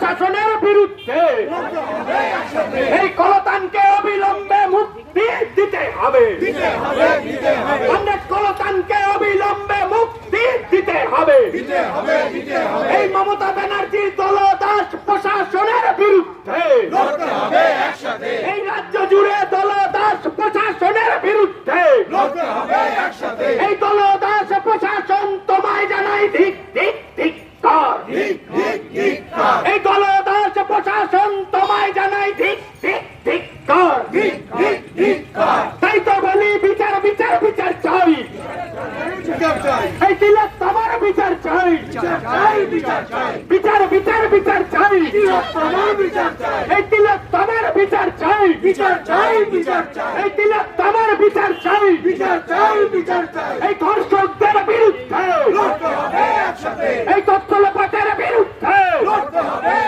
প্রশাসনের বিরুদ্ধে এই কলতানকে অবিলম্বে মুক্তি দিতে হবে। কলতানকে অবিলম্বে মুক্তি দিতে হবে। এই মমতা ব্যানার্জির দলদাস প্রশাসনের বিরুদ্ধে এই রাজ্য জুড়ে দলদাস প্রশাসনের বিরুদ্ধে এই দলদাস প্রশাসন তোমায় জানাই ধিক ধিক ধিক্কার। এই দলদাস প্রশাসন তোমায় জানাই ধিক ধিক ধিক্কার। তাই তো বলি বিচার বিচার বিচার চাই। এই তিলক তোমার বিচার চাই। বিচার বিচার বিচার চাই। এই তিলক তোমার বিচার চাই। এই তিলক তোমার বিচার চাই। এই ধর্ষক